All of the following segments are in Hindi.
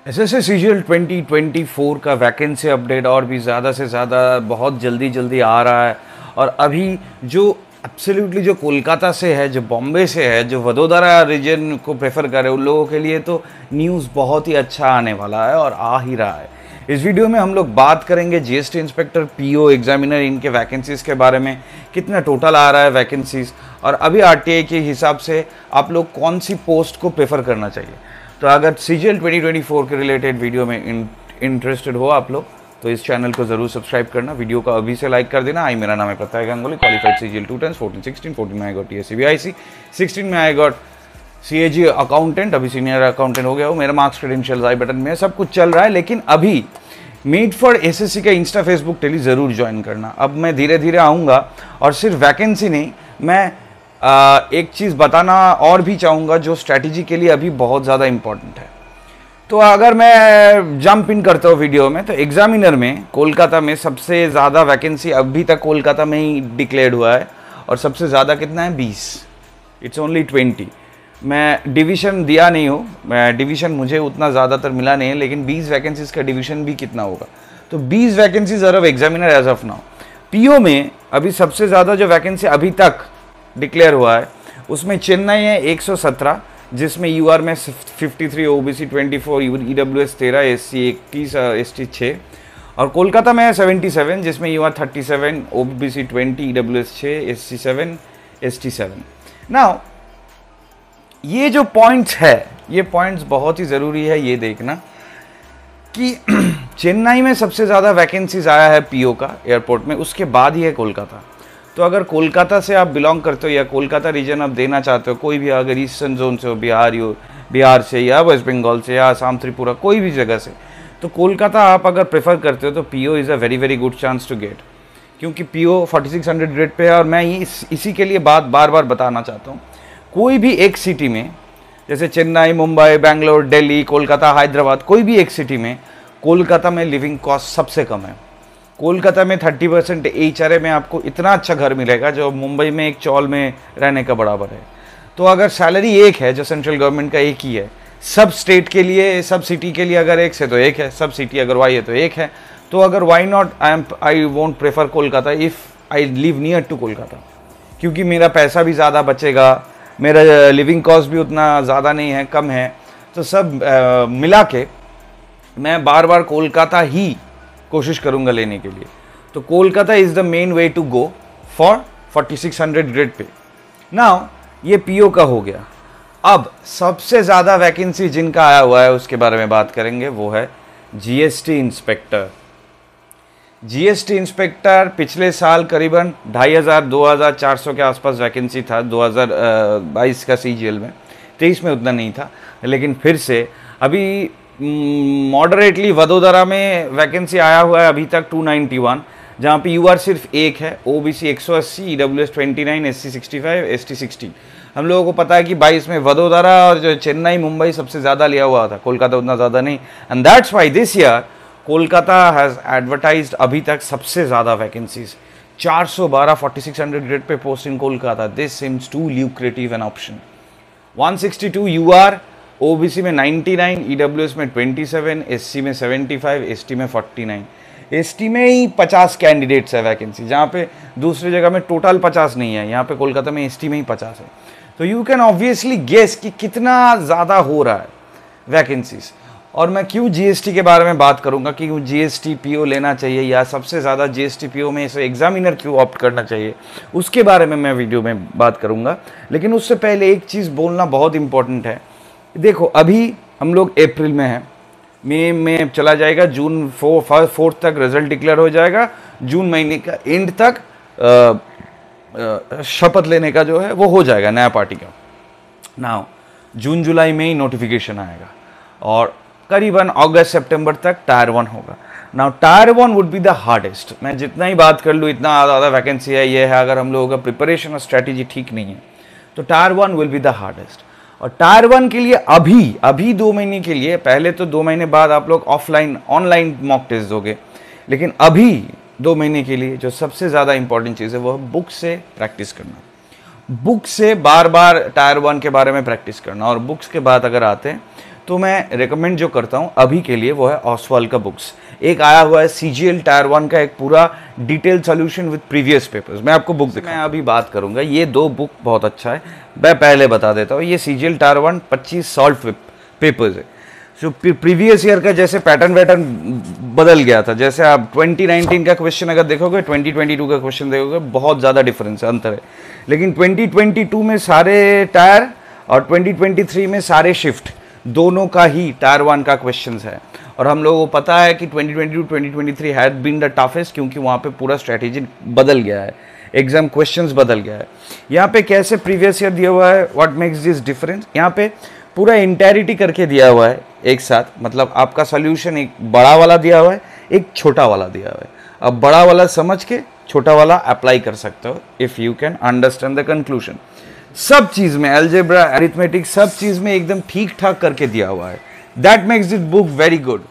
एसएससी सीजीएल 2024 का वैकेंसी अपडेट और भी ज़्यादा से ज़्यादा बहुत जल्दी जल्दी आ रहा है। और अभी जो एब्सोल्युटली जो कोलकाता से है, जो बॉम्बे से है, जो वडोदरा रीजन को प्रेफर करे उन लोगों के लिए तो न्यूज़ बहुत ही अच्छा आने वाला है और आ ही रहा है। इस वीडियो में हम लोग बात करेंगे जीएसटी इंस्पेक्टर, पीओ, एग्जामिनर, इनके वैकेंसीज़ के बारे में, कितना टोटल आ रहा है वैकेंसीज़, और अभी आरटीआई के हिसाब से आप लोग कौन सी पोस्ट को प्रेफर करना चाहिए। तो अगर सीजीएल 2024 के रिलेटेड वीडियो में इंटरेस्टेड हो आप लोग तो इस चैनल को ज़रूर सब्सक्राइब करना, वीडियो को अभी से लाइक कर देना। मेरा नाम है प्रत्यय गंगोली, क्वालिफाइड सीजीएल 2 टाइम्स, 14 16, 14 में आई गॉट TSCBIC, 16 में आई गॉट CAG अकाउंटेंट, अभी सीनियर अकाउंटेंट हो गया हूँ। मेरा मार्क्स, क्रेडेंशियल्स, आई बटन में सब कुछ चल रहा है। लेकिन अभी मेड फॉर एसएससी का इंस्टा, फेसबुक, टेली ज़रूर ज्वाइन करना। अब मैं धीरे धीरे आऊँगा और सिर्फ वैकेंसी नहीं, मैं एक चीज़ बताना और भी चाहूँगा जो स्ट्रैटेजी के लिए अभी बहुत ज़्यादा इम्पॉर्टेंट है। तो अगर मैं जंप इन करता हूँ वीडियो में, तो एग्जामिनर में कोलकाता में सबसे ज़्यादा वैकेंसी अभी तक कोलकाता में ही डिक्लेयर्ड हुआ है। और सबसे ज़्यादा कितना है? 20। It's only 20। मैं डिवीज़न दिया नहीं हूँ, मैं डिवीज़न मुझे उतना ज़्यादातर मिला नहीं है, लेकिन 20 वैकेंसीज़ का डिवीज़न भी कितना होगा? तो 20 vacancies are of examiner as of now. PO में अभी सबसे ज़्यादा जो वैकेंसी अभी तक डिक्लेयर हुआ है उसमें चेन्नई है 117, जिसमें यूआर में 53, ओबीसी 24, ईडब्ल्यूएस 13, एससी 21, एसटी 6, और कोलकाता में है 77, जिसमें UR 37, OBC 20, EWS 6, SC 7, ST 7। Now ये जो पॉइंट्स है, ये पॉइंट्स बहुत ही ज़रूरी है ये देखना कि चेन्नई में सबसे ज़्यादा वैकेंसीज आया है पीओ का एयरपोर्ट में, उसके बाद ही है कोलकाता। तो अगर कोलकाता से आप बिलोंग करते हो या कोलकाता रीजन आप देना चाहते हो, कोई भी अगर ईस्टर्न जोन से हो, बिहार से या वेस्ट बंगाल से या आसाम, त्रिपुरा, कोई भी जगह से, तो कोलकाता आप अगर प्रेफर करते हो तो PO is a very very good chance to get, क्योंकि पीओ 4600 ग्रेड पे है। और मैं इसी के लिए बार बार बताना चाहता हूँ, कोई भी एक सिटी में, जैसे चेन्नई, मुंबई, बेंगलोर, दिल्ली, कोलकाता, हैदराबाद, कोई भी एक सिटी में कोलकाता में लिविंग कॉस्ट सबसे कम है। कोलकाता में 30% HRA में आपको इतना अच्छा घर मिलेगा जो मुंबई में एक चौल में रहने का बराबर है। तो अगर सैलरी एक है, जो सेंट्रल गवर्नमेंट का एक ही है, सब स्टेट के लिए, सब सिटी के लिए अगर एक से तो एक है, सब सिटी अगर वाई है तो एक है। तो अगर why not, I won't prefer Kolkata if I live near to Kolkata, क्योंकि मेरा पैसा भी ज़्यादा बचेगा, मेरा लिविंग कॉस्ट भी उतना ज़्यादा नहीं है, कम है। तो सब मिला के मैं बार बार कोलकाता ही कोशिश करूंगा लेने के लिए। तो Kolkata is the main way to go for 4600 grade pay. Now ये पीओ का हो गया। अब सबसे ज़्यादा वैकेंसी जिनका आया हुआ है उसके बारे में बात करेंगे, वो है जीएसटी इंस्पेक्टर। जीएसटी इंस्पेक्टर पिछले साल करीबन 2500-2400 के आसपास वैकेंसी था 2022 का सीजीएल में, 23 में उतना नहीं था। लेकिन फिर से अभी मॉडरेटली वडोदरा में वैकेंसी आया हुआ है अभी तक 291, जहाँ पे यूआर सिर्फ एक है, ओबीसी 180, ईडब्ल्यूएस 29, एससी 65, एसटी 60। हम लोगों को पता है कि 22 में वडोदरा और जो चेन्नई, मुंबई सबसे ज़्यादा लिया हुआ था, कोलकाता उतना ज़्यादा नहीं। And that's why this year Kolkata has advertised अभी तक सबसे ज़्यादा vacancies, 412 4600 grade pay post in Kolkata. This seems to lucrative an option. 162 UR, OBC में 99, ईडब्ल्यूएस में 27, एससी में 75, एसटी में 49। एसटी में ही 50 कैंडिडेट्स है वैकेंसी, जहाँ पे दूसरी जगह में टोटल 50 नहीं है, यहाँ पे कोलकाता में एसटी में ही 50 है। तो यू कैन ऑब्वियसली गेस कि कितना ज़्यादा हो रहा है वैकेंसीज। और मैं क्यों जीएसटी के बारे में बात करूँगा कि जीएसटी पीओ लेना चाहिए या सबसे ज़्यादा जीएसटी पीओ में इसे एग्जामिनर क्यों ऑप्ट करना चाहिए, उसके बारे में मैं वीडियो में बात करूँगा। लेकिन उससे पहले एक चीज़ बोलना बहुत इंपॉर्टेंट है। देखो अभी हम लोग अप्रैल में हैं, मई में चला जाएगा, जून 4 तक रिजल्ट डिक्लेयर हो जाएगा, जून महीने का एंड तक शपथ लेने का जो है वो हो जाएगा नया पार्टी का। नाउ जून जुलाई में ही नोटिफिकेशन आएगा और करीबन अगस्त सितंबर तक टायर 1 होगा। Now tyre 1 would be the hardest. मैं जितना ही बात कर लूँ इतना ज़्यादा वैकेंसी है, ये है, अगर हम लोगों का प्रिपरेशन और स्ट्रैटेजी ठीक नहीं है तो tyre 1 will be the hardest. और टायर 1 के लिए अभी 2 महीने के लिए, पहले तो 2 महीने बाद आप लोग ऑनलाइन मॉक टेस्ट दोगे, लेकिन अभी 2 महीने के लिए जो सबसे ज़्यादा इंपॉर्टेंट चीज़ है वो है बुक से प्रैक्टिस करना। बुक से बार बार टायर 1 के बारे में प्रैक्टिस करना। और बुक्स के बाद अगर आते हैं तो मैं रिकमेंड जो करता हूँ अभी के लिए वो है ओसवाल का बुक्स। एक आया हुआ है CGL टायर 1 का एक पूरा detail solution with previous papers. मैं आपको बुक मैं अभी बात करूँगा, ये 2 बुक बहुत अच्छा है। मैं पहले बता देता हूँ, ये CGL टायर 1 25 सॉल्व पेपर्स है। जो प्रीवियस ईयर का जैसे पैटर्न बदल गया था, जैसे आप 2019 का क्वेश्चन अगर देखोगे 2022 का क्वेश्चन देखोगे बहुत ज़्यादा डिफरेंस है, अंतर है। लेकिन 2022 में सारे टायर और 2023 में सारे शिफ्ट दोनों का ही टायर 1 का क्वेश्चंस है। और हम लोगों को पता है कि 2022-2023 हैड बीन द टफेस्ट, क्योंकि वहाँ पे पूरा स्ट्रेटेजी बदल गया है, एग्जाम क्वेश्चंस बदल गया है। यहाँ पे कैसे प्रीवियस ईयर दिया हुआ है, व्हाट मेक्स दिस डिफरेंस, यहाँ पे पूरा इंटेरिटी करके दिया हुआ है एक साथ। मतलब आपका सोल्यूशन एक बड़ा वाला दिया हुआ है, एक छोटा वाला दिया हुआ है। अब बड़ा वाला समझ के छोटा वाला अप्लाई कर सकते हो if you can understand the conclusion. सब चीज़ में अलजेब्रा, अरिथमेटिक, सब चीज़ में एकदम ठीक ठाक करके दिया हुआ है। That makes this book very good.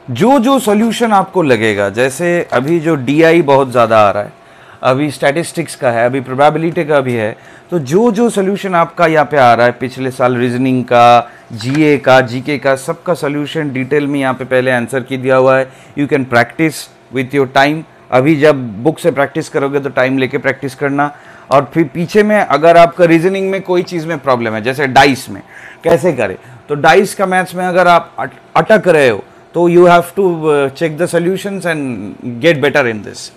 जो सॉल्यूशन आपको लगेगा, जैसे अभी जो DI बहुत ज़्यादा आ रहा है, अभी स्टैटिस्टिक्स का है, अभी प्रोबेबिलिटी का भी है, तो जो सॉल्यूशन आपका यहाँ पे आ रहा है पिछले साल रीजनिंग का, GA का, GK का, सबका सॉल्यूशन डिटेल में यहाँ पे पहले आंसर की दिया हुआ है। You can practice with your time. अभी जब बुक से प्रैक्टिस करोगे तो टाइम लेके प्रैक्टिस करना। और फिर पीछे में अगर आपका रीजनिंग में कोई चीज़ में प्रॉब्लम है, जैसे डाइस में कैसे करें, तो डाइस का मैथ्स में अगर आप अटक रहे हो तो you have to check the solutions and get better in this.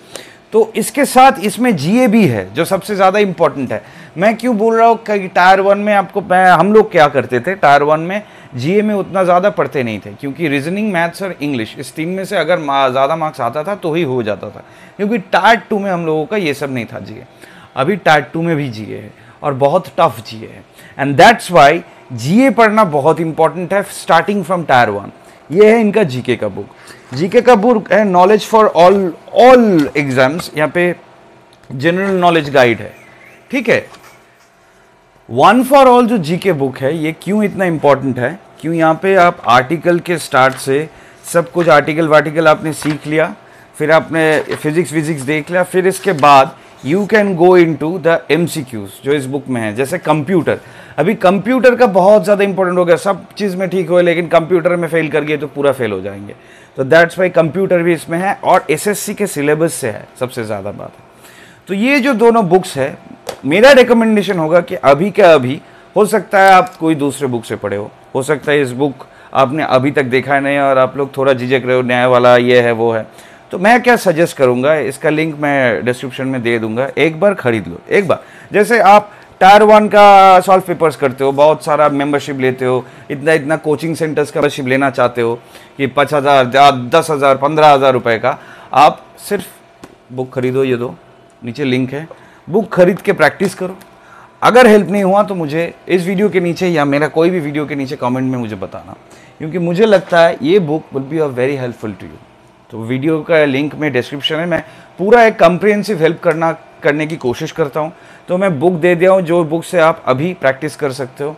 तो इसके साथ इसमें GA भी है जो सबसे ज़्यादा इंपॉर्टेंट है। मैं क्यों बोल रहा हूँ कि टायर 1 में आपको, हम लोग क्या करते थे टायर 1 में GA में उतना ज़्यादा पढ़ते नहीं थे, क्योंकि रीजनिंग, मैथ्स और इंग्लिश इस 3 में से अगर ज़्यादा मार्क्स आता था तो ही हो जाता था, क्योंकि टायर 2 में हम लोगों का ये सब नहीं था GA। अभी टायर 2 में भी GA है और बहुत टफ GA है, एंड दैट्स वाई GA पढ़ना बहुत इंपॉर्टेंट है स्टार्टिंग फ्रॉम टायर 1। ये है इनका GK का बुक। GK का बुक है नॉलेज फॉर ऑल एग्जाम्स। यहाँ पे जनरल नॉलेज गाइड है, ठीक है। वन फॉर ऑल जो GK बुक है, ये क्यों इतना इंपॉर्टेंट है, क्यों यहाँ पे आप आर्टिकल के स्टार्ट से सब कुछ आर्टिकल वार्टिकल आपने सीख लिया, फिर आपने फिजिक्स देख लिया, फिर इसके बाद you can go into the MCQs जो इस बुक में है। जैसे कंप्यूटर, अभी कंप्यूटर का बहुत ज़्यादा इंपॉर्टेंट हो गया, सब चीज़ में ठीक हो, लेकिन कंप्यूटर में फेल कर गए तो पूरा फेल हो जाएंगे। तो दैट्स वाई कंप्यूटर भी इसमें है, और SSC के सिलेबस से है, सबसे ज़्यादा बात है। तो ये जो दोनों बुक्स है, मेरा रिकमेंडेशन होगा कि अभी का अभी, हो सकता है आप कोई दूसरे बुक से पढ़े हो सकता है इस बुक आपने अभी तक देखा नहीं और आप लोग थोड़ा झिझक रहे हो, न्याय वाला ये है वो है। तो मैं क्या सजेस्ट करूंगा, इसका लिंक मैं डिस्क्रिप्शन में दे दूंगा, एक बार खरीद लो, एक बार। जैसे आप टायर 1 का सॉल्व पेपर्स करते हो, बहुत सारा मेंबरशिप लेते हो, इतना कोचिंग सेंटर्स का मेंबरशिप लेना चाहते हो कि 5,000, 10,000, 15,000 रुपए का, आप सिर्फ बुक खरीदो, ये दो नीचे लिंक है, बुक खरीद के प्रैक्टिस करो। अगर हेल्प नहीं हुआ तो मुझे इस वीडियो के नीचे या मेरा कोई भी वीडियो के नीचे कमेंट में मुझे बताना, क्योंकि मुझे लगता है ये book will be very helpful to you. तो वीडियो का लिंक में डिस्क्रिप्शन है, मैं पूरा एक कम्प्रिहेंसिव हेल्प करने की कोशिश करता हूँ। तो मैं बुक दे दिया हूँ जो बुक से आप अभी प्रैक्टिस कर सकते हो।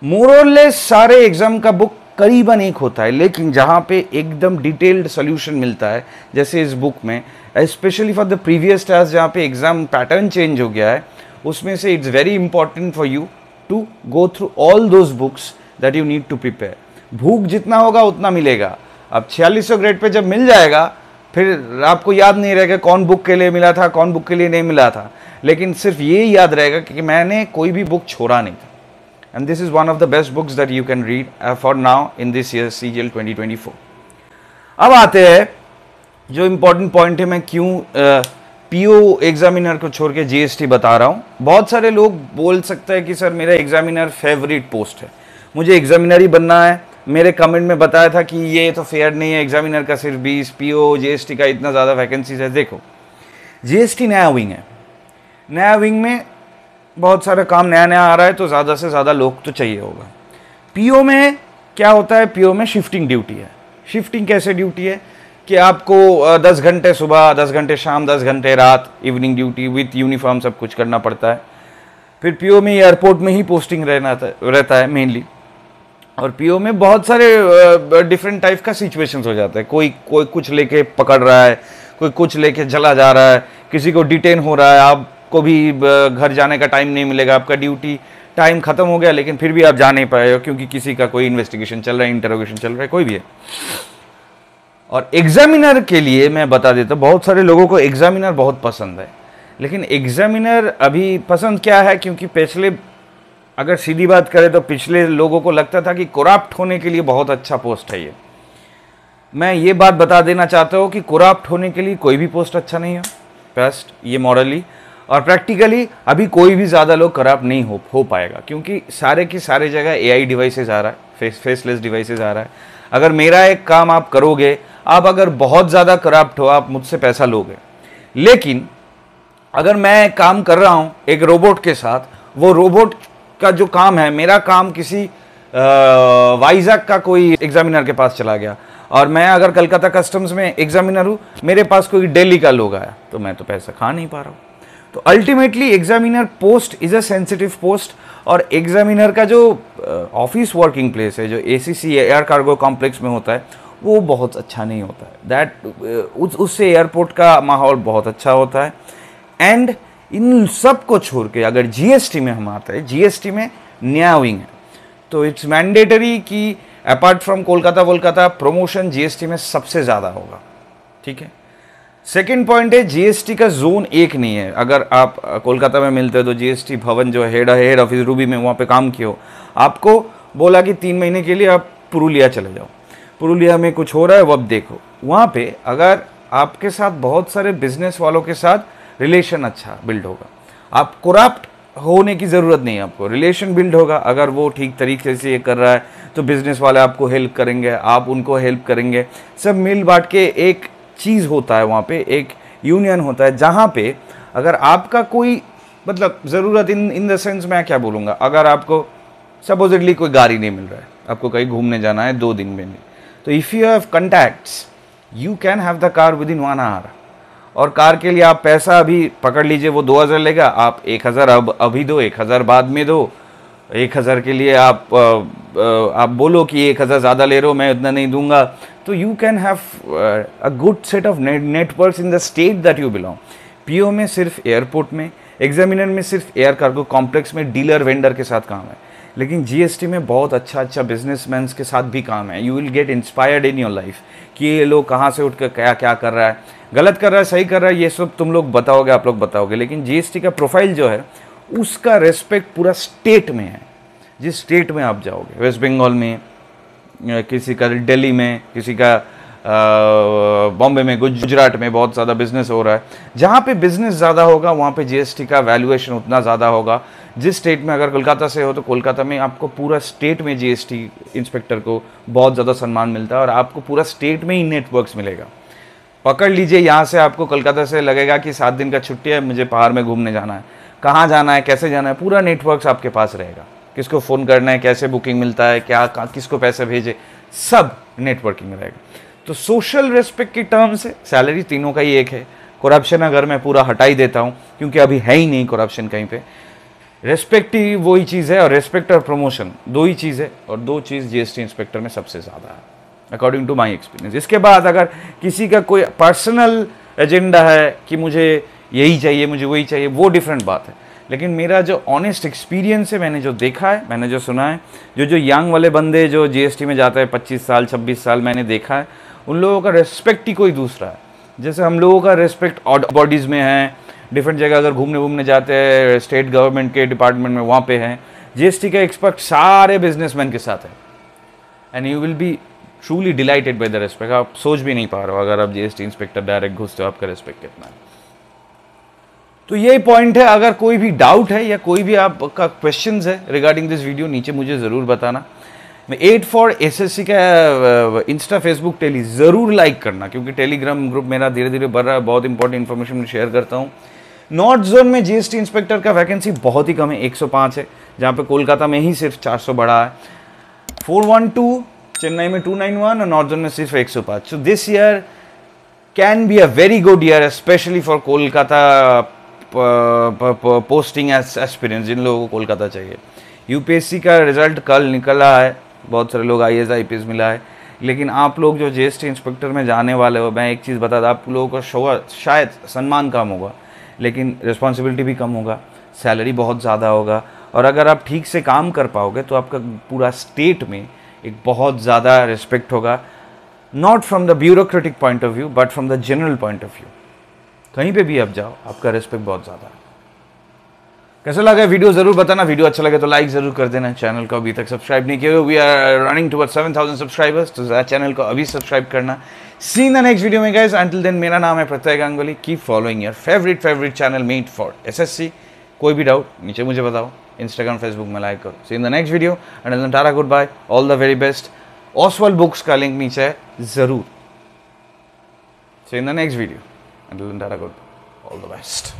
मोर और लेस सारे एग्जाम का बुक करीबन एक होता है, लेकिन जहाँ पे एकदम डिटेल्ड सोल्यूशन मिलता है जैसे इस बुक में, specially for the previous task जहाँ पे एग्जाम पैटर्न चेंज हो गया है, उसमें से it's very important for you to go through all those books that you need to prepare. भूख जितना होगा उतना मिलेगा। अब 4600 ग्रेड पे जब मिल जाएगा, फिर आपको याद नहीं रहेगा कौन बुक के लिए मिला था, कौन बुक के लिए नहीं मिला था, लेकिन सिर्फ ये याद रहेगा कि मैंने कोई भी बुक छोड़ा नहीं था। And this is one of the best books that you can read for now in this year CGL 2024। अब आते हैं जो इंपॉर्टेंट पॉइंट है, मैं क्यों PO एग्जामिनर को छोड़ के GST बता रहा हूँ। बहुत सारे लोग बोल सकते हैं कि सर मेरा एग्जामिनर फेवरेट पोस्ट है, मुझे एग्जामिनर ही बनना है। मेरे कमेंट में बताया था कि ये तो फेयर नहीं है, एग्जामिनर का सिर्फ 20, PO GST का इतना ज़्यादा वैकेंसीज है। देखो GST नया विंग है, नया विंग में बहुत सारा काम नया आ रहा है, तो ज़्यादा से ज़्यादा लोग तो चाहिए होगा। PO में क्या होता है, PO में शिफ्टिंग ड्यूटी है। शिफ्टिंग कैसे ड्यूटी है कि आपको 10 घंटे सुबह, 10 घंटे शाम, 10 घंटे रात, इवनिंग ड्यूटी विथ यूनिफॉर्म सब कुछ करना पड़ता है। फिर PO में एयरपोर्ट में ही पोस्टिंग रहता है मेनली, और PO में बहुत सारे डिफरेंट टाइप का सिचुएशंस हो जाता है। कोई कुछ लेके पकड़ रहा है, कोई कुछ लेके चला जा रहा है, किसी को डिटेन हो रहा है, आपको भी घर जाने का टाइम नहीं मिलेगा, आपका ड्यूटी टाइम ख़त्म हो गया, लेकिन फिर भी आप जा नहीं पाए हो क्योंकि किसी का कोई इन्वेस्टिगेशन चल रहा है, इंटरोगेशन चल रहा है, कोई भी है। और एग्जामिनर के लिए मैं बता देता हूँ, बहुत सारे लोगों को एग्जामिनर बहुत पसंद है, लेकिन एग्जामिनर अभी पसंद क्या है, क्योंकि पिछले, अगर सीधी बात करें तो पिछले लोगों को लगता था कि करप्ट होने के लिए बहुत अच्छा पोस्ट है ये। मैं ये बात बता देना चाहता हूँ कि करप्ट होने के लिए कोई भी पोस्ट अच्छा नहीं है, बेस्ट ये मॉरली और प्रैक्टिकली अभी कोई भी ज़्यादा लोग करप्ट नहीं हो पाएगा, क्योंकि सारे की सारे जगह एआई डिवाइसेस आ रहा है, फेसलेस डिवाइसेस आ रहा है। अगर मेरा एक काम आप करोगे, आप अगर बहुत ज़्यादा करप्ट हो, आप मुझसे पैसा लोगे, लेकिन अगर मैं काम कर रहा हूँ एक रोबोट के साथ, वो रोबोट का जो काम है, मेरा काम किसी वाइजैक का कोई एग्जामिनर के पास चला गया, और मैं अगर कलकत्ता कस्टम्स में एग्जामिनर हूँ, मेरे पास कोई दिल्ली का लोग आया, तो मैं तो पैसा खा नहीं पा रहा हूँ। तो ultimately examiner post is a sensitive post, और एग्जामिनर का जो ऑफिस वर्किंग प्लेस है, जो एसीसी एयर कार्गो कॉम्प्लेक्स में होता है, वो बहुत अच्छा नहीं होता है। दैट उससे एयरपोर्ट का माहौल बहुत अच्छा होता है। एंड इन सब को छोड़ के अगर जीएसटी में हम आते हैं, जीएसटी में नया विंग है, तो इट्स मैंडेटरी कि apart from Kolkata promotion GST में सबसे ज़्यादा होगा, ठीक है। सेकेंड पॉइंट है, जीएसटी का जोन एक नहीं है। अगर आप कोलकाता में मिलते हो तो जीएसटी भवन जो हेड ऑफिस रूबी में, वहाँ पे काम किए हो, आपको बोला कि 3 महीने के लिए आप पुरुलिया चले जाओ, पुरुलिया में कुछ हो रहा है वो अब देखो। वहाँ पे अगर आपके साथ बहुत सारे बिजनेस वालों के साथ रिलेशन अच्छा बिल्ड होगा, आप करप्ट होने की ज़रूरत नहीं है, आपको रिलेशन बिल्ड होगा। अगर वो ठीक तरीके से ये कर रहा है तो बिजनेस वाले आपको हेल्प करेंगे, आप उनको हेल्प करेंगे, सब मिल बांट के एक चीज़ होता है। वहाँ पे एक यूनियन होता है, जहाँ पे अगर आपका कोई मतलब ज़रूरत इन द सेंस मैं क्या बोलूँगा, अगर आपको सपोजिटली कोई गाड़ी नहीं मिल रहा है, आपको कहीं घूमने जाना है 2 दिन में, तो if you have contacts you can have the car within 1 hour. और कार के लिए आप पैसा अभी पकड़ लीजिए, वो 2000 लेगा, आप 1000 अभी दो, 1000 बाद में दो। 1000 के लिए आप बोलो कि 1000 ज़्यादा ले रहे हो, मैं इतना नहीं दूंगा, तो you can have a good set of networks in the state that you belong. PO में सिर्फ एयरपोर्ट में, एग्जामिनर में सिर्फ एयर कार्गो कॉम्प्लेक्स में डीलर वेंडर के साथ काम है, लेकिन जीएसटी में बहुत अच्छा बिजनेसमैन के साथ भी काम है। You will get inspired in your life कि ये लोग कहाँ से उठ कर क्या क्या कर रहा है, गलत कर रहा है, सही कर रहा है, ये सब तुम लोग बताओगे, आप लोग बताओगे। लेकिन जीएसटी का प्रोफाइल जो है उसका रेस्पेक्ट पूरा स्टेट में है। जिस स्टेट में आप जाओगे, वेस्ट बंगाल में, किसी का दिल्ली में, किसी का बॉम्बे में, गुजरात में बहुत ज़्यादा बिजनेस हो रहा है, जहाँ पे बिजनेस ज़्यादा होगा वहाँ पे जीएसटी का वैल्यूएशन उतना ज़्यादा होगा। जिस स्टेट में, अगर कोलकाता से हो तो कोलकाता में आपको पूरा स्टेट में जीएसटी इंस्पेक्टर को बहुत ज़्यादा सम्मान मिलता है, और आपको पूरा स्टेट में ही नेटवर्क्स मिलेगा। पकड़ लीजिए, यहाँ से आपको कोलकाता से लगेगा कि 7 दिन का छुट्टी है, मुझे पहाड़ में घूमने जाना है, कहाँ जाना है, कैसे जाना है, पूरा नेटवर्क्स आपके पास रहेगा। किसको फ़ोन करना है, कैसे बुकिंग मिलता है, क्या किसको पैसे भेजे, सब नेटवर्किंग में रहेगा। तो सोशल रेस्पेक्ट की टर्म से सैलरी तीनों का ही एक है। करप्शन अगर मैं पूरा हटा ही देता हूँ, क्योंकि अभी है ही नहीं करप्शन कहीं पे, रेस्पेक्ट ही वही चीज़ है, और रेस्पेक्ट और प्रमोशन 2 ही चीज़ है, और 2 चीज़ जीएसटी इंस्पेक्टर में सबसे ज़्यादा है अकॉर्डिंग टू माई एक्सपीरियंस। इसके बाद अगर किसी का कोई पर्सनल एजेंडा है कि मुझे यही चाहिए, मुझे वही चाहिए, वो डिफरेंट बात है। लेकिन मेरा जो ऑनेस्ट एक्सपीरियंस है, मैंने जो देखा है, मैंने जो सुना है, जो यंग वाले बंदे जो जीएसटी में जाते हैं 25 साल 26 साल, मैंने देखा है उन लोगों का रेस्पेक्ट ही कोई दूसरा है। जैसे हम लोगों का रेस्पेक्ट बॉडीज़ में है, डिफरेंट जगह अगर घूमने जाते हैं, स्टेट गवर्नमेंट के डिपार्टमेंट में वहाँ पे हैं, जीएसटी का एक्सपर्ट सारे बिजनेसमैन के साथ है, and you will be truly dilated by the respect. आप सोच भी नहीं पा रहे हो, अगर आप जीएसटी इंस्पेक्टर डायरेक्ट घुसते हो, आपका रेस्पेक्ट कितना है। तो यही पॉइंट है। अगर कोई भी डाउट है या कोई भी आपका क्वेश्चंस है रिगार्डिंग दिस वीडियो, नीचे मुझे ज़रूर बताना। मैं 8 फॉर एसएससी का इंस्टा, फेसबुक, टेली ज़रूर लाइक करना, क्योंकि टेलीग्राम ग्रुप मेरा धीरे धीरे बढ़ रहा है, बहुत इंपॉर्टेंट इन्फॉर्मेशन शेयर करता हूँ। नॉर्थ जोन में जीएसटी इंस्पेक्टर का वैकेंसी बहुत ही कम है, 105 है, जहाँ पे कोलकाता में ही सिर्फ 400 बढ़ा है, 412, चेन्नई में 291 और नॉर्थ जोन में सिर्फ 105। So this year can be a very good year, specially for Kolkata posting aspirants, जिन लोगों को कोलकाता चाहिए। यूपीएससी का रिजल्ट कल निकला है, बहुत सारे लोग आईएएस आईपीएस मिला है, लेकिन आप लोग जो जीएसटी इंस्पेक्टर में जाने वाले हो, मैं एक चीज़ बता दूं, आप लोगों का शायद सम्मान कम होगा, लेकिन रिस्पॉन्सिबिलिटी भी कम होगा, सैलरी बहुत ज़्यादा होगा, और अगर आप ठीक से काम कर पाओगे तो आपका पूरा स्टेट में एक बहुत ज़्यादा रिस्पेक्ट होगा, not from the bureaucratic point of view but from the general point of view. कहीं पे भी आप जाओ आपका रिस्पेक्ट बहुत ज़्यादा है। कैसा लगा वीडियो जरूर बताना, वीडियो अच्छा लगे तो लाइक जरूर कर देना, चैनल को अभी तक सब्सक्राइब नहीं किया, we are running towards 7000 subscribers, तो चैनल को अभी सब्सक्राइब करना। See in the next video में गाइस, अंटिल देन मेरा नाम है Pratyay Ganguly, keep following your favourite channel made for SSC. कोई भी डाउट नीचे मुझे बताओ, इंस्टाग्राम फेसबुक में लाइक करो। See in the next video and then tata, good bye, all the very best. Oswaal books का लिंक नीचे है जरूर। See in the next video and then tata, good, all the best.